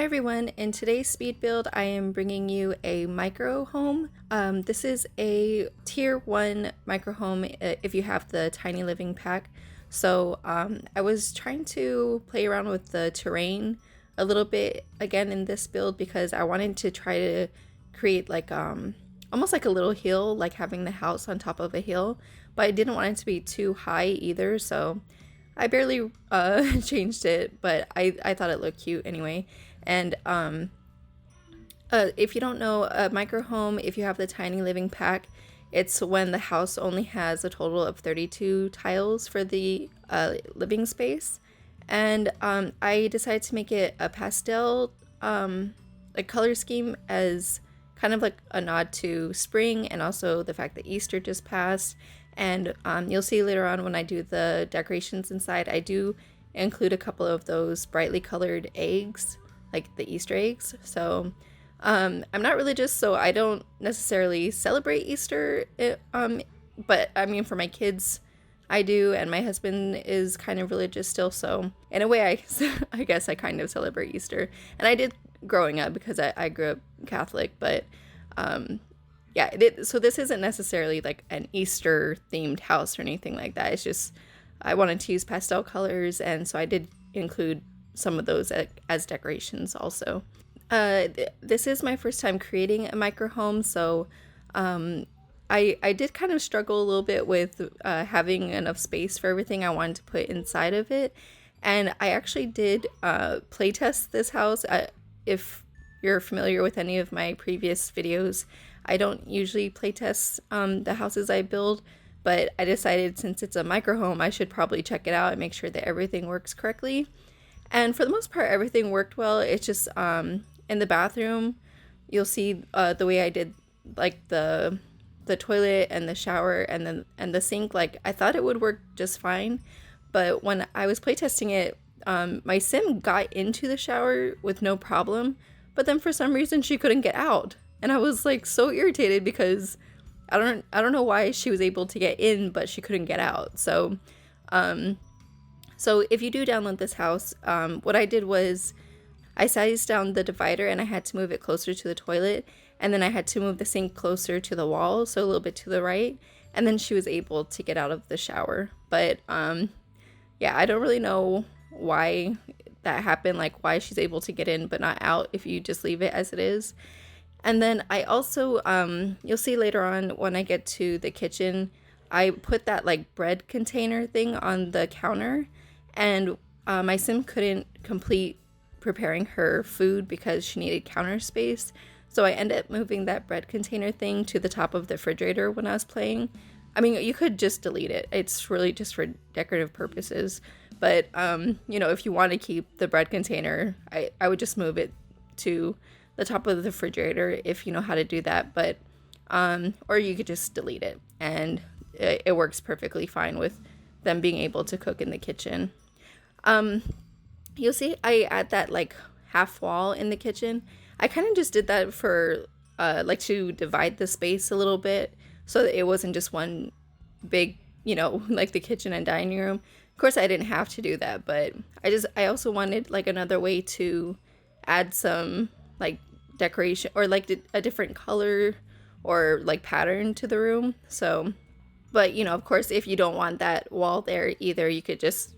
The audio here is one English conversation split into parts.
everyone, in today's speed build I am bringing you a micro home. This is a tier 1 micro home if you have the tiny living pack. So I was trying to play around with the terrain a little bit again in this build because I wanted to try to create like almost like a little hill, like having the house on top of a hill, but I didn't want it to be too high either, so I barely changed it, but I thought it looked cute anyway. And if you don't know, a micro home, if you have the tiny living pack, it's when the house only has a total of 32 tiles for the living space. And I decided to make it a pastel like color scheme as kind of like a nod to spring and also the fact that Easter just passed. And you'll see later on when I do the decorations inside, I do include a couple of those brightly colored eggs, like the Easter eggs. So I'm not religious, so I don't necessarily celebrate Easter, but I mean for my kids I do, and my husband is kind of religious still, so in a way I guess I kind of celebrate Easter. And I did growing up because I grew up Catholic, but yeah, so this isn't necessarily like an Easter themed house or anything like that. It's just I wanted to use pastel colors, and so I did include some of those as decorations also. This is my first time creating a micro home, so I did kind of struggle a little bit with having enough space for everything I wanted to put inside of it. And I actually did playtest this house. If you're familiar with any of my previous videos, I don't usually playtest the houses I build, but I decided since it's a micro home, I should probably check it out and make sure that everything works correctly. And for the most part, everything worked well. It's just in the bathroom, you'll see the way I did like the toilet and the shower and the sink. Like I thought it would work just fine, but when I was playtesting it, my sim got into the shower with no problem, but then for some reason she couldn't get out, and I was like so irritated because I don't know why she was able to get in but she couldn't get out. So so if you do download this house, what I did was I sized down the divider and I had to move it closer to the toilet, and then I had to move the sink closer to the wall, so a little bit to the right, and then she was able to get out of the shower. But yeah, I don't really know why that happened, like why she's able to get in but not out if you just leave it as it is. And then I also you'll see later on when I get to the kitchen, I put that like bread container thing on the counter, and my sim couldn't complete preparing her food because she needed counter space. So I ended up moving that bread container thing to the top of the refrigerator when I was playing. I mean, you could just delete it. It's really just for decorative purposes. But, you know, if you want to keep the bread container, I would just move it to the top of the refrigerator if you know how to do that. But, or you could just delete it, and it works perfectly fine with them being able to cook in the kitchen. You'll see I add that like half wall in the kitchen. I kind of just did that for like to divide the space a little bit so that it wasn't just one big, you know, like the kitchen and dining room. Of course I didn't have to do that, but I also wanted like another way to add some like decoration or like a different color or like pattern to the room. So, but you know, of course, if you don't want that wall there either, you could just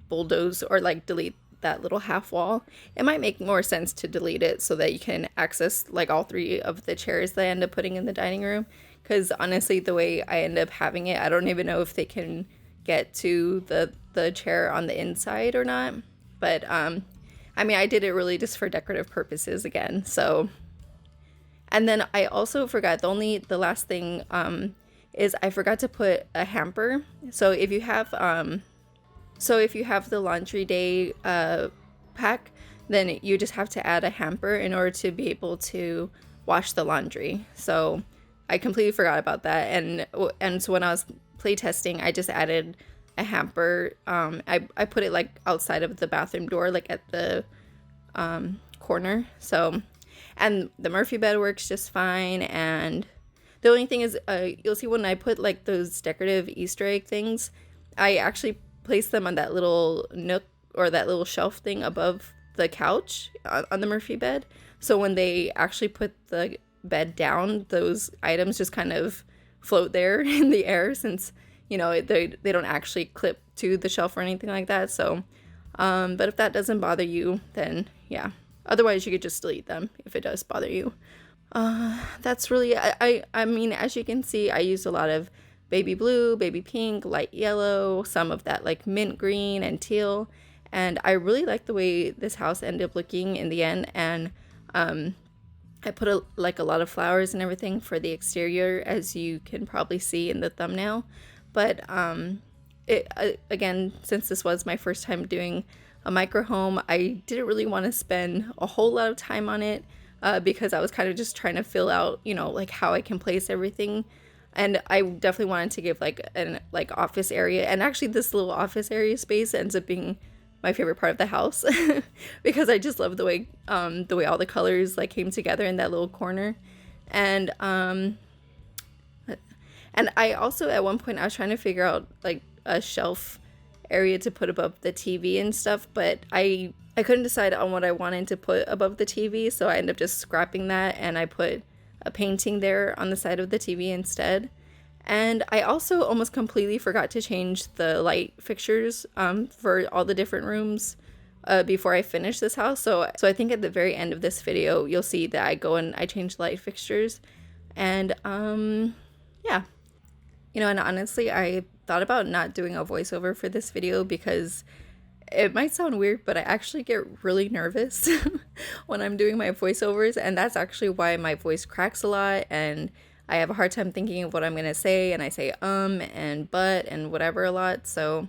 bulldoze or like delete that little half wall. It might make more sense to delete it so that you can access like all three of the chairs that I end up putting in the dining room, because honestly the way I end up having it, I don't even know if they can get to the chair on the inside or not. But I mean, I did it really just for decorative purposes again. So, and then I also forgot the last thing is I forgot to put a hamper. So if you have the laundry day pack, then you just have to add a hamper in order to be able to wash the laundry. So I completely forgot about that. And so when I was playtesting, I just added a hamper. I put it like outside of the bathroom door, like at the corner. So, and the Murphy bed works just fine. And the only thing is, you'll see when I put like those decorative Easter egg things, I actually place them on that little nook or that little shelf thing above the couch on the Murphy bed. So when they actually put the bed down, those items just kind of float there in the air, since, you know, they don't actually clip to the shelf or anything like that. So but if that doesn't bother you, then yeah, otherwise you could just delete them if it does bother you. That's really, I mean, as you can see, I used a lot of baby blue, baby pink, light yellow, some of that like mint green and teal, and I really like the way this house ended up looking in the end. And I put a lot of flowers and everything for the exterior, as you can probably see in the thumbnail. But again, since this was my first time doing a micro home, I didn't really want to spend a whole lot of time on it, because I was kind of just trying to fill out, you know, like how I can place everything. And I definitely wanted to give like an office area, and actually this little office area space ends up being my favorite part of the house because I just love the way all the colors like came together in that little corner. And I also, at one point, I was trying to figure out like a shelf area to put above the TV and stuff, but I couldn't decide on what I wanted to put above the TV, so I ended up just scrapping that, and I put a painting there on the side of the TV instead. And I also almost completely forgot to change the light fixtures for all the different rooms before I finished this house. So I think at the very end of this video, you'll see that I go and I change light fixtures. And yeah, you know, and honestly, I thought about not doing a voiceover for this video because it might sound weird, but I actually get really nervous when I'm doing my voiceovers, and that's actually why my voice cracks a lot, and I have a hard time thinking of what I'm gonna say, and I say and but and whatever a lot. So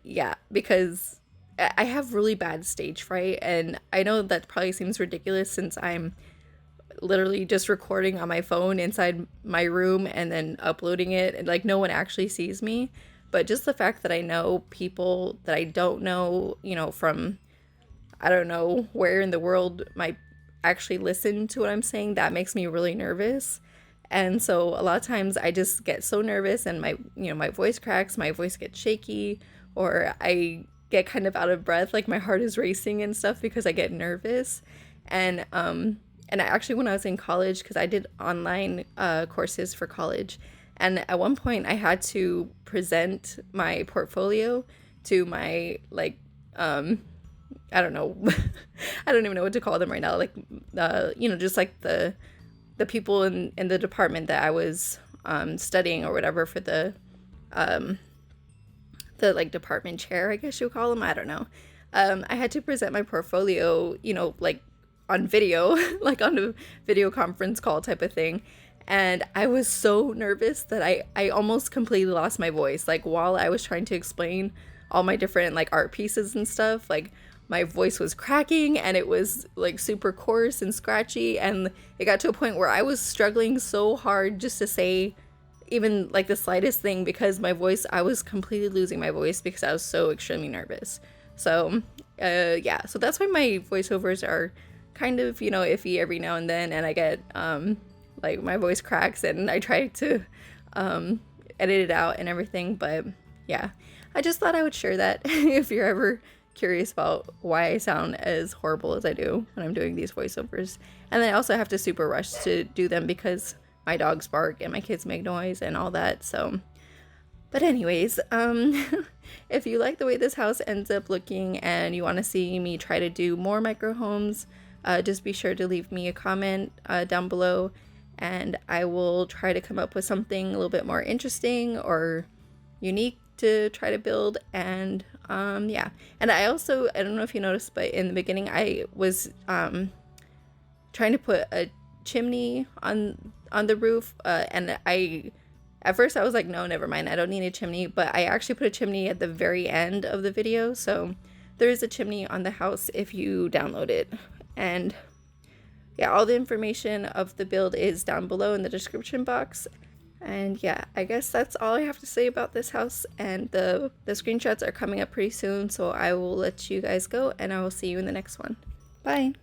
yeah, because I have really bad stage fright, and I know that probably seems ridiculous since I'm literally just recording on my phone inside my room and then uploading it, and like no one actually sees me. But just the fact that I know people that I don't know, you know, from I don't know where in the world might actually listen to what I'm saying, that makes me really nervous. And so a lot of times I just get so nervous, and my voice cracks, my voice gets shaky, or I get kind of out of breath, like my heart is racing and stuff because I get nervous. And I actually, when I was in college, because I did online courses for college, and at one point I had to present my portfolio to my I don't know, I don't even know what to call them right now, like just like the people in the department that I was studying or whatever, for the like department chair, I guess you would call them, I don't know. I had to present my portfolio, you know, like on video, like on a video conference call type of thing. And I was so nervous that I almost completely lost my voice. Like while I was trying to explain all my different like art pieces and stuff, like my voice was cracking, and it was like super coarse and scratchy, and it got to a point where I was struggling so hard just to say even like the slightest thing, because my voice, I was completely losing my voice because I was so extremely nervous. So yeah, so that's why my voiceovers are kind of, you know, iffy every now and then, and I get like my voice cracks, and I try to edit it out and everything. But yeah, I just thought I would share that if you're ever curious about why I sound as horrible as I do when I'm doing these voiceovers. And then I also have to super rush to do them because my dogs bark and my kids make noise and all that. So, but anyways, if you like the way this house ends up looking and you want to see me try to do more micro homes, just be sure to leave me a comment down below, and I will try to come up with something a little bit more interesting or unique to try to build. And yeah, and I don't know if you noticed, but in the beginning I was trying to put a chimney on the roof, and at first I was like, no, never mind, I don't need a chimney, but I actually put a chimney at the very end of the video, so there is a chimney on the house if you download it. And yeah, all the information of the build is down below in the description box. And yeah, I guess that's all I have to say about this house, and the screenshots are coming up pretty soon, so I will let you guys go, and I will see you in the next one. Bye!